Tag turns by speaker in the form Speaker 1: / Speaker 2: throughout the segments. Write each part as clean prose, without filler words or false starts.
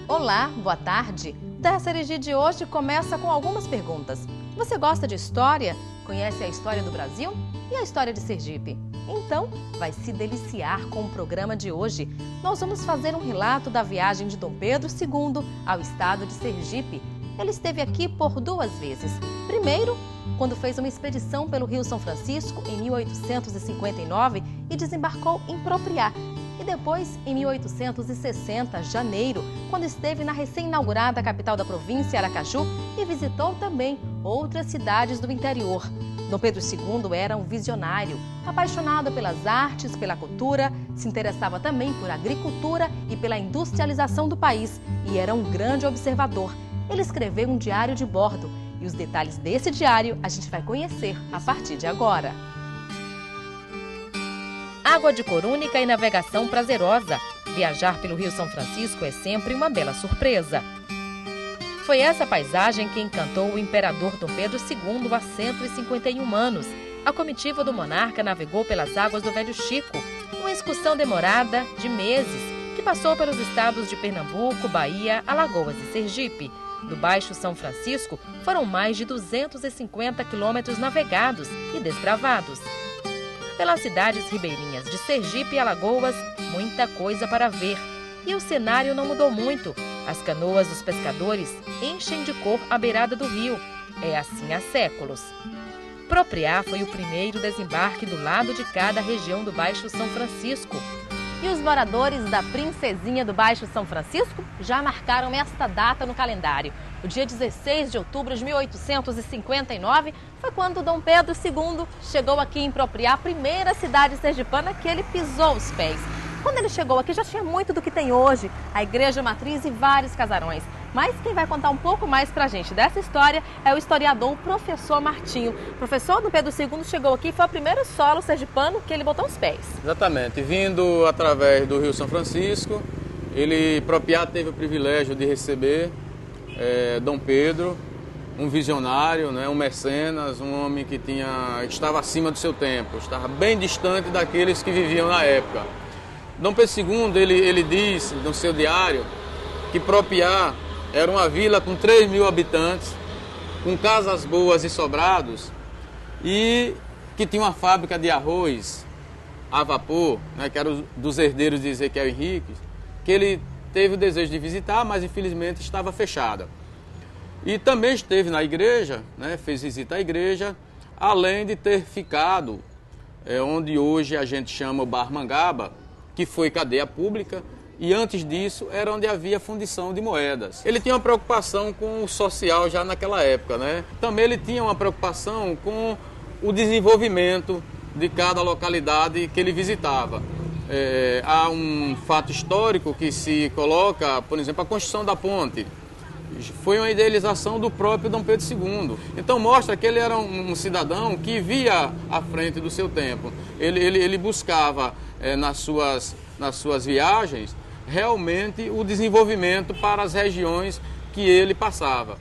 Speaker 1: Olá, boa tarde. Da Sergi de hoje começa com algumas perguntas. Você gosta de história? Conhece a história do Brasil? E a história de Sergipe? Então, vai se deliciar com o programa de hoje. Nós vamos fazer um relato da viagem de Dom Pedro II ao estado de Sergipe. Ele esteve aqui por 2 vezes. Primeiro, quando fez uma expedição pelo Rio São Francisco em 1859 e desembarcou em Propriá. E depois, em 1860, janeiro, quando esteve na recém-inaugurada capital da província, Aracaju, e visitou também outras cidades do interior. Dom Pedro II era um visionário, apaixonado pelas artes, pela cultura, se interessava também por agricultura e pela industrialização do país e era um grande observador. Ele escreveu um diário de bordo e os detalhes desse diário a gente vai conhecer a partir de agora. Água de corúnica e navegação prazerosa. Viajar pelo Rio São Francisco é sempre uma bela surpresa. Foi essa paisagem que encantou o imperador Dom Pedro II há 151 anos. A comitiva do monarca navegou pelas águas do Velho Chico, uma excursão demorada de meses, que passou pelos estados de Pernambuco, Bahia, Alagoas e Sergipe. Do Baixo São Francisco, foram mais de 250 quilômetros navegados e desbravados. Pelas cidades ribeirinhas de Sergipe e Alagoas, muita coisa para ver. E o cenário não mudou muito. As canoas dos pescadores enchem de cor a beirada do rio. É assim há séculos. Propriá foi o primeiro desembarque do lado de cada região do Baixo São Francisco. E os moradores da Princesinha do Baixo São Francisco já marcaram esta data no calendário. O dia 16 de outubro de 1859 foi quando Dom Pedro II chegou aqui em Propriá, a primeira cidade sergipana que ele pisou os pés. Quando ele chegou aqui já tinha muito do que tem hoje, a igreja matriz e vários casarões. Mas quem vai contar um pouco mais pra gente dessa história é o historiador, o professor Martinho. Professor, Dom Pedro II chegou aqui e foi o primeiro solo sergipano que ele botou os pés.
Speaker 2: Exatamente, vindo através do Rio São Francisco, Propriá teve o privilégio de receber Dom Pedro, um visionário, um mecenas, um homem que estava acima do seu tempo, estava bem distante daqueles que viviam na época. Dom Pedro II, ele diz no seu diário que Propriá era uma vila com 3.000 habitantes, com casas boas e sobrados, e que tinha uma fábrica de arroz a vapor, que era dos herdeiros de Ezequiel Henrique, que ele teve o desejo de visitar, mas infelizmente estava fechada. E também esteve na igreja, fez visita à igreja, além de ter ficado onde hoje a gente chama o Bar Mangaba, que foi cadeia pública, e antes disso era onde havia fundição de moedas. Ele tinha uma preocupação com o social já naquela época, Também ele tinha uma preocupação com o desenvolvimento de cada localidade que ele visitava. Há um fato histórico que se coloca, por exemplo, a construção da ponte. Foi uma idealização do próprio Dom Pedro II. Então mostra que ele era um cidadão que via à frente do seu tempo. Ele buscava nas suas viagens realmente o desenvolvimento para as regiões que ele passava.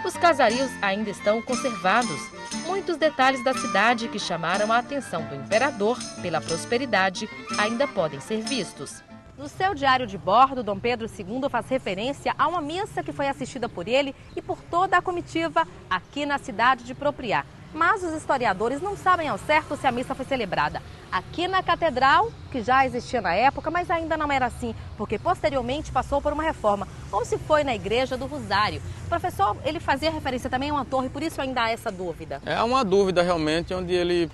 Speaker 1: Os casarios ainda estão conservados. Muitos detalhes da cidade que chamaram a atenção do imperador pela prosperidade ainda podem ser vistos. No seu diário de bordo, Dom Pedro II faz referência a uma missa que foi assistida por ele e por toda a comitiva aqui na cidade de Propriá. Mas os historiadores não sabem ao certo se a missa foi celebrada aqui na catedral, que já existia na época, mas ainda não era assim, porque posteriormente passou por uma reforma, ou se foi na igreja do Rosário. Professor, ele fazia referência também a uma torre, por isso ainda há essa dúvida.
Speaker 2: É uma dúvida realmente onde ele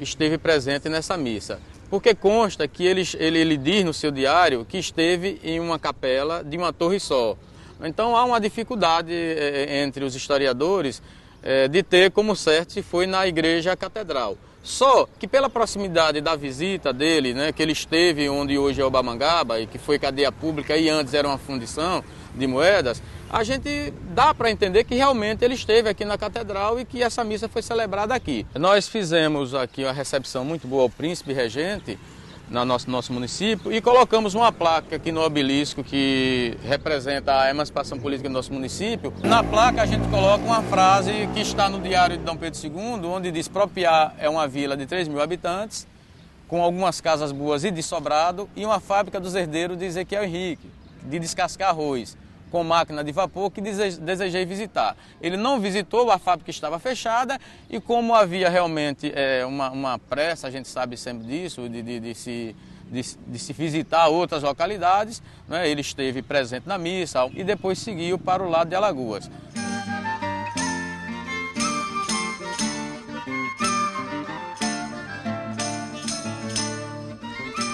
Speaker 2: esteve presente nessa missa. Porque consta que ele diz no seu diário que esteve em uma capela de uma torre só. Então há uma dificuldade entre os historiadores de ter como certo se foi na igreja catedral. Só que pela proximidade da visita dele, que ele esteve onde hoje é o Bamangaba, e que foi cadeia pública e antes era uma fundição de moedas, a gente dá para entender que realmente ele esteve aqui na catedral e que essa missa foi celebrada aqui. Nós fizemos aqui uma recepção muito boa ao príncipe regente no nosso município e colocamos uma placa aqui no obelisco que representa a emancipação política do nosso município. Na placa a gente coloca uma frase que está no diário de Dom Pedro II, onde diz: Propriá é uma vila de 3.000 habitantes, com algumas casas boas e de sobrado, e uma fábrica dos herdeiros de Ezequiel Henrique, de descascar arroz. com máquina de vapor que desejei visitar. Ele não visitou, a fábrica estava fechada e como havia realmente uma pressa, a gente sabe sempre disso, de se visitar outras localidades, né? Ele esteve presente na missa e depois seguiu para o lado de Alagoas.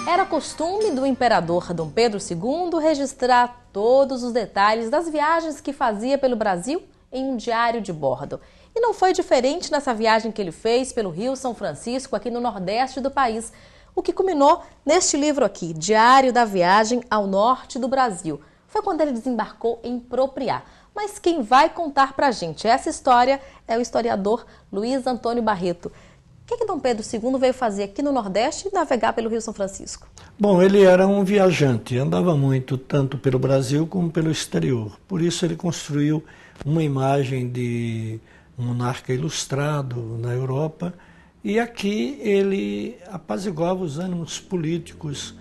Speaker 1: Era costume do imperador Dom Pedro II registrar todos os detalhes das viagens que fazia pelo Brasil em um diário de bordo. E não foi diferente nessa viagem que ele fez pelo Rio São Francisco, aqui no nordeste do país, o que culminou neste livro aqui, Diário da Viagem ao Norte do Brasil. Foi quando ele desembarcou em Propriá. Mas quem vai contar pra gente essa história é o historiador Luiz Antônio Barreto. O que Dom Pedro II veio fazer aqui no Nordeste e navegar pelo Rio São Francisco?
Speaker 3: Bom, ele era um viajante, andava muito tanto pelo Brasil como pelo exterior. Por isso ele construiu uma imagem de um monarca ilustrado na Europa e aqui ele apaziguava os ânimos políticos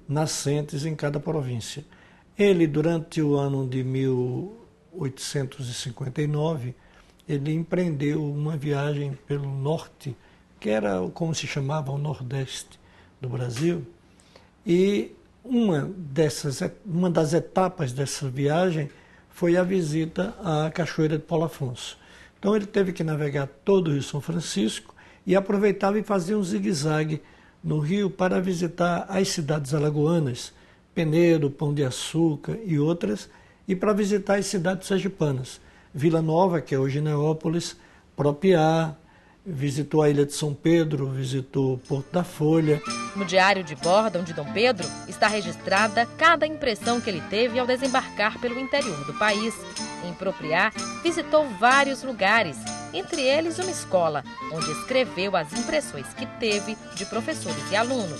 Speaker 3: nascentes em cada província. Ele, durante o ano de 1859, ele empreendeu uma viagem pelo norte, que era como se chamava o Nordeste do Brasil, e uma das etapas dessa viagem foi a visita à Cachoeira de Paulo Afonso. Então ele teve que navegar todo o Rio São Francisco e aproveitava e fazia um zigue-zague no rio para visitar as cidades alagoanas, Penedo, Pão de Açúcar e outras, e para visitar as cidades sergipanas, Vila Nova, que é hoje Neópolis, Propriá, visitou a Ilha de São Pedro, visitou Porto da Folha.
Speaker 1: No diário de bordo de Dom Pedro está registrada cada impressão que ele teve ao desembarcar pelo interior do país. Em Propriá, visitou vários lugares, entre eles uma escola, onde escreveu as impressões que teve de professores e alunos.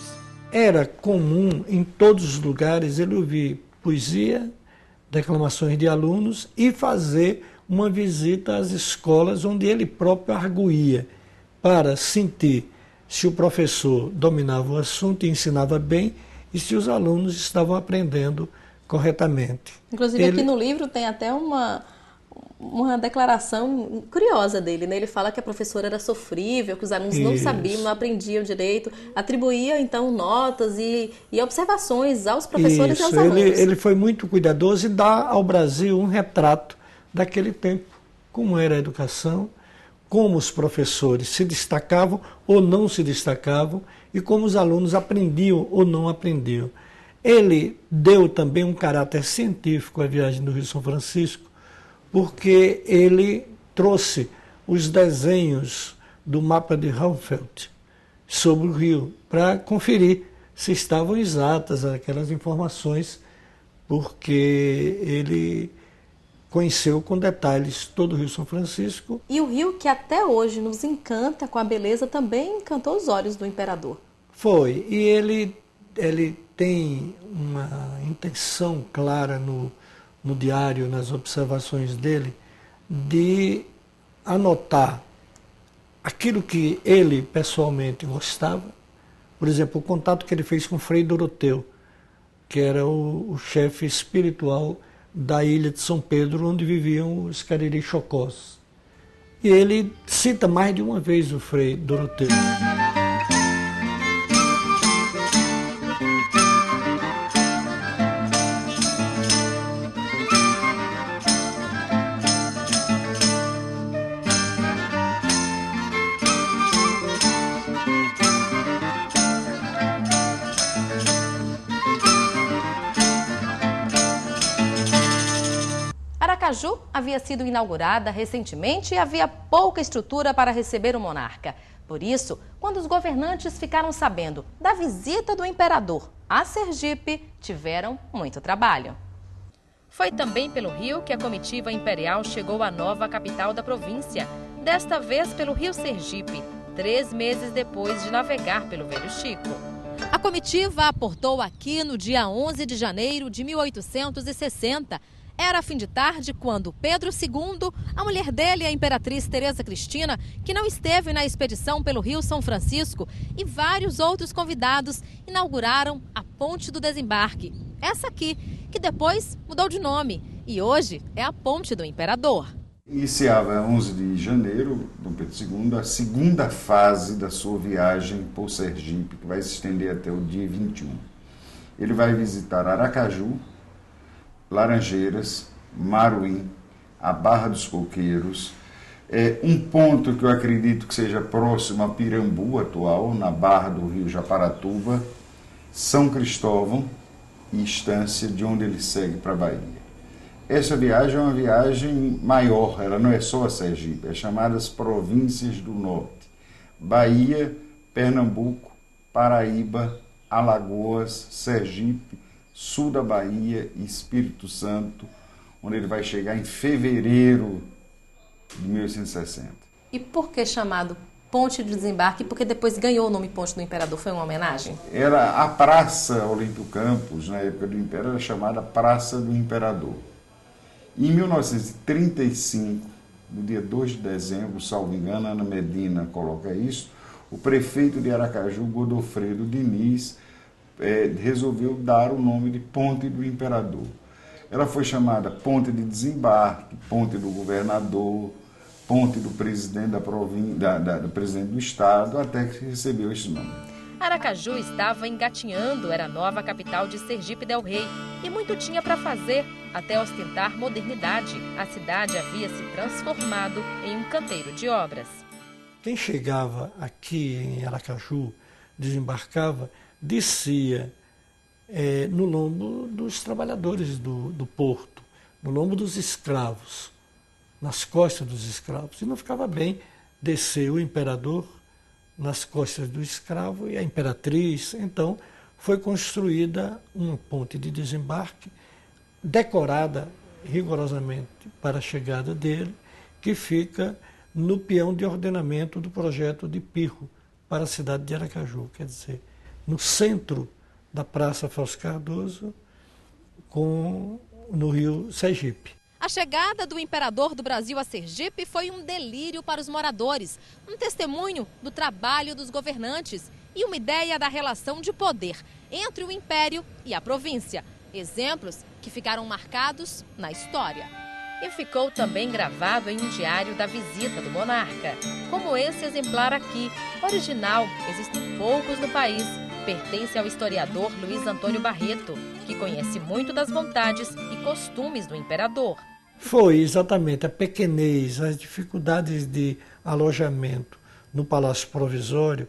Speaker 3: Era comum em todos os lugares ele ouvir poesia, declamações de alunos e fazer uma visita às escolas onde ele próprio arguía, para sentir se o professor dominava o assunto e ensinava bem e se os alunos estavam aprendendo corretamente.
Speaker 4: Inclusive aqui no livro tem até uma declaração curiosa dele, né? Ele fala que a professora era sofrível, que os alunos não sabiam, não aprendiam direito, atribuía então notas e observações aos professores e aos alunos.
Speaker 3: Ele foi muito cuidadoso e dá ao Brasil um retrato daquele tempo, como era a educação, como os professores se destacavam ou não se destacavam e como os alunos aprendiam ou não aprendiam. Ele deu também um caráter científico à viagem do Rio São Francisco, porque ele trouxe os desenhos do mapa de Humboldt sobre o rio para conferir se estavam exatas aquelas informações, porque ele conheceu com detalhes todo o Rio São Francisco.
Speaker 4: E o rio que até hoje nos encanta com a beleza também encantou os olhos do imperador.
Speaker 3: Foi, e ele tem uma intenção clara no diário, nas observações dele, de anotar aquilo que ele pessoalmente gostava. Por exemplo, o contato que ele fez com Frei Doroteu, que era o chefe espiritual da ilha de São Pedro, onde viviam os cariri-chocós. E ele cita mais de uma vez o Frei Doroteu.
Speaker 1: Aracaju havia sido inaugurada recentemente e havia pouca estrutura para receber o monarca. Por isso, quando os governantes ficaram sabendo da visita do imperador a Sergipe, tiveram muito trabalho. Foi também pelo Rio que a comitiva imperial chegou à nova capital da província, desta vez pelo Rio Sergipe, 3 meses depois de navegar pelo Velho Chico. A comitiva aportou aqui no dia 11 de janeiro de 1860. Era fim de tarde quando Pedro II, a mulher dele, a imperatriz Teresa Cristina, que não esteve na expedição pelo Rio São Francisco, e vários outros convidados inauguraram a Ponte do Desembarque. Essa aqui, que depois mudou de nome e hoje é a Ponte do Imperador.
Speaker 5: Iniciava 11 de janeiro, Dom Pedro II, a segunda fase da sua viagem por Sergipe, que vai se estender até o dia 21. Ele vai visitar Aracaju, Laranjeiras, Maruim, a Barra dos Coqueiros, um ponto que eu acredito que seja próximo a Pirambu atual, na Barra do Rio Japaratuba, São Cristóvão e Estância, de onde ele segue para a Bahia. Essa viagem é uma viagem maior, ela não é só a Sergipe, é chamada as Províncias do Norte. Bahia, Pernambuco, Paraíba, Alagoas, Sergipe, sul da Bahia e Espírito Santo, onde ele vai chegar em fevereiro de 1860.
Speaker 4: E por que chamado Ponte de Desembarque? Porque depois ganhou o nome Ponte do Imperador, foi uma homenagem?
Speaker 5: Era a Praça Olímpio Campos, na época do Império, era chamada Praça do Imperador. Em 1935, no dia 2 de dezembro, salvo engano, Ana Medina coloca isso, o prefeito de Aracaju, Godofredo Diniz, resolveu dar o nome de Ponte do Imperador. Ela foi chamada Ponte de Desembarque, Ponte do Governador, Ponte do Presidente do Presidente do Estado, até que recebeu esse nome.
Speaker 1: Aracaju estava engatinhando, era a nova capital de Sergipe del Rei e muito tinha para fazer até ostentar modernidade. A cidade havia se transformado em um canteiro de obras.
Speaker 3: Quem chegava aqui em Aracaju, desembarcava, descia no lombo dos trabalhadores do porto, no lombo dos escravos, nas costas dos escravos. E não ficava bem descer o imperador nas costas do escravo e a imperatriz. Então foi construída uma ponte de desembarque, decorada rigorosamente para a chegada dele, que fica no peão de ordenamento do projeto de Pirro para a cidade de Aracaju, quer dizer, no centro da Praça Fausto Cardoso, no rio Sergipe.
Speaker 1: A chegada do imperador do Brasil a Sergipe foi um delírio para os moradores, um testemunho do trabalho dos governantes e uma ideia da relação de poder entre o império e a província. Exemplos que ficaram marcados na história. E ficou também gravado em um diário da visita do monarca, como esse exemplar aqui, original, existem poucos no país. Pertence ao historiador Luiz Antônio Barreto, que conhece muito das vontades e costumes do imperador.
Speaker 3: Foi exatamente a pequenez, as dificuldades de alojamento no Palácio Provisório,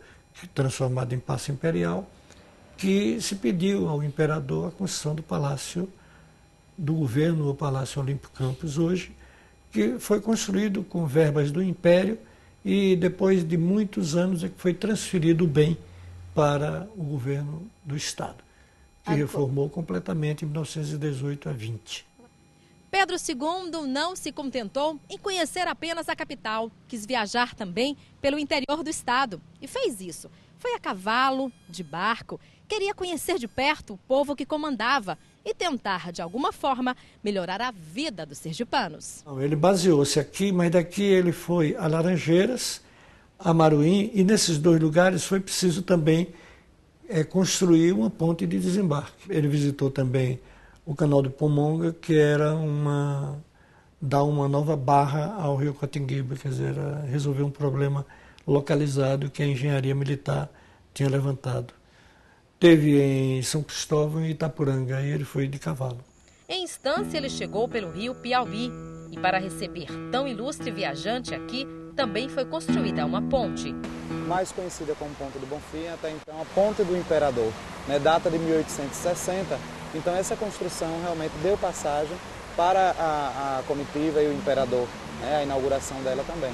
Speaker 3: transformado em Palácio Imperial, que se pediu ao imperador a construção do Palácio do Governo, o Palácio Olímpio Campos hoje, que foi construído com verbas do Império e depois de muitos anos é que foi transferido o bem para o governo do Estado, que reformou completamente em 1918 a 20.
Speaker 1: Pedro II não se contentou em conhecer apenas a capital, quis viajar também pelo interior do Estado e fez isso. Foi a cavalo, de barco, queria conhecer de perto o povo que comandava e tentar, de alguma forma, melhorar a vida dos sergipanos.
Speaker 3: Ele baseou-se aqui, mas daqui ele foi a Laranjeiras, a Maruim, e nesses dois lugares foi preciso também construir uma ponte de desembarque. Ele visitou também o canal de Pomonga, que era dar uma nova barra ao rio Cotinguiba, quer dizer, resolver um problema localizado que a engenharia militar tinha levantado. Teve em São Cristóvão e Itapuranga, aí ele foi de cavalo.
Speaker 1: Em instância, ele chegou pelo rio Piauí e para receber tão ilustre viajante aqui, também foi construída uma ponte.
Speaker 6: Mais conhecida como Ponte do Bonfim, até então a Ponte do Imperador, data de 1860. Então essa construção realmente deu passagem para a comitiva e o imperador, a inauguração dela também.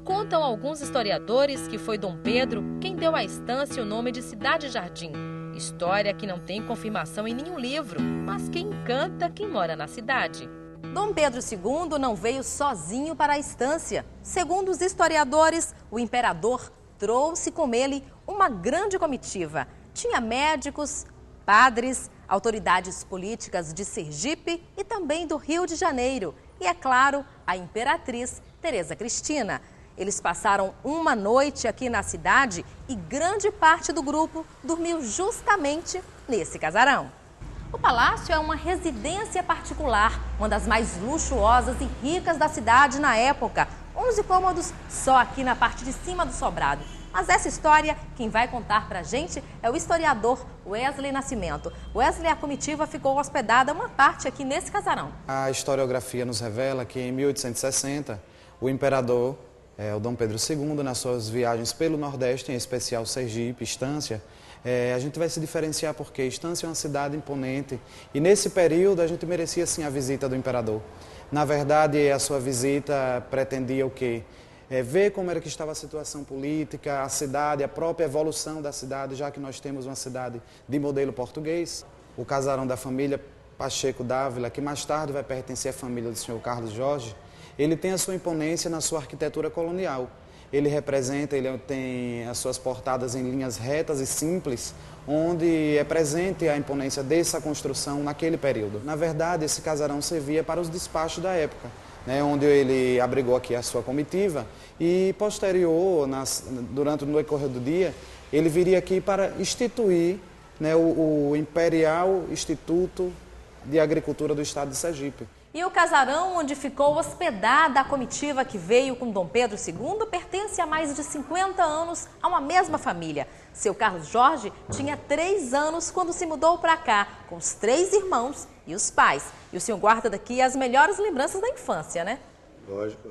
Speaker 1: Contam alguns historiadores que foi Dom Pedro quem deu à estância o nome de Cidade Jardim. História que não tem confirmação em nenhum livro, mas que encanta quem mora na cidade.
Speaker 4: Dom Pedro II não veio sozinho para a estância. Segundo os historiadores, o imperador trouxe com ele uma grande comitiva. Tinha médicos, padres, autoridades políticas de Sergipe e também do Rio de Janeiro. E, é claro, a imperatriz Teresa Cristina. Eles passaram uma noite aqui na cidade e grande parte do grupo dormiu justamente nesse casarão. O palácio é uma residência particular, uma das mais luxuosas e ricas da cidade na época. 11 cômodos só aqui na parte de cima do sobrado. Mas essa história, quem vai contar pra gente é o historiador Wesley Nascimento. Wesley, a comitiva ficou hospedada uma parte aqui nesse casarão.
Speaker 6: A historiografia nos revela que em 1860, o imperador, o Dom Pedro II, nas suas viagens pelo Nordeste, em especial Sergipe, Estância, a gente vai se diferenciar porque Estância é uma cidade imponente e nesse período a gente merecia sim a visita do imperador. Na verdade, a sua visita pretendia o quê? Ver como era que estava a situação política, a cidade, a própria evolução da cidade, já que nós temos uma cidade de modelo português. O casarão da família Pacheco Dávila, que mais tarde vai pertencer à família do senhor Carlos Jorge, ele tem a sua imponência na sua arquitetura colonial. Ele tem as suas portadas em linhas retas e simples, onde é presente a imponência dessa construção naquele período. Na verdade, esse casarão servia para os despachos da época, onde ele abrigou aqui a sua comitiva e posterior, durante o decorrer do dia, ele viria aqui para instituir o Imperial Instituto de Agricultura do Estado de Sergipe.
Speaker 4: E o casarão onde ficou hospedada a comitiva que veio com Dom Pedro II pertence há mais de 50 anos a uma mesma família. Seu Carlos Jorge tinha 3 anos quando se mudou para cá, com os 3 irmãos e os pais. E o senhor guarda daqui as melhores lembranças da infância, né?
Speaker 7: Lógico.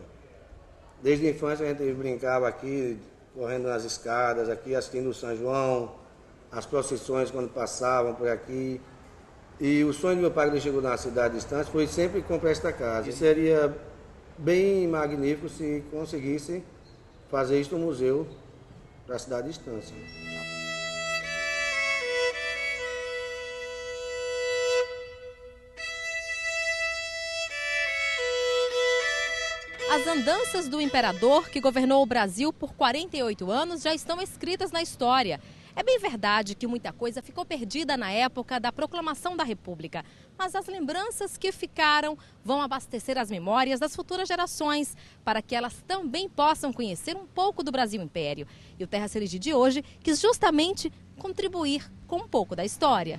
Speaker 7: Desde a infância a gente brincava aqui, correndo nas escadas, aqui assistindo o São João, as procissões quando passavam por aqui. E o sonho do meu pai, quando ele chegou na cidade de Estância, foi sempre comprar esta casa. E seria bem magnífico se conseguisse fazer isso no museu da cidade de Estância.
Speaker 1: As andanças do imperador, que governou o Brasil por 48 anos, já estão escritas na história. É bem verdade que muita coisa ficou perdida na época da proclamação da República, mas as lembranças que ficaram vão abastecer as memórias das futuras gerações, para que elas também possam conhecer um pouco do Brasil Império. E o Terra Serigi de hoje quis justamente contribuir com um pouco da história.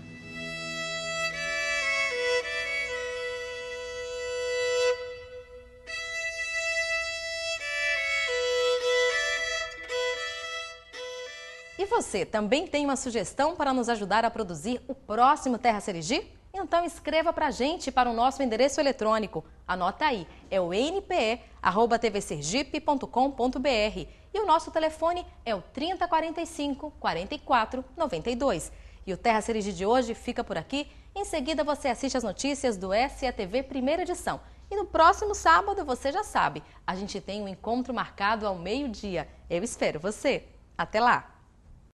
Speaker 4: E você também tem uma sugestão para nos ajudar a produzir o próximo Terra Serigi? Então escreva para a gente para o nosso endereço eletrônico. Anota aí, é o npe@tvsergipe.com.br e o nosso telefone é o 3045 44 92. E o Terra Serigi de hoje fica por aqui. Em seguida você assiste as notícias do SETV Primeira Edição. E no próximo sábado, você já sabe, a gente tem um encontro marcado ao meio-dia. Eu espero você. Até lá!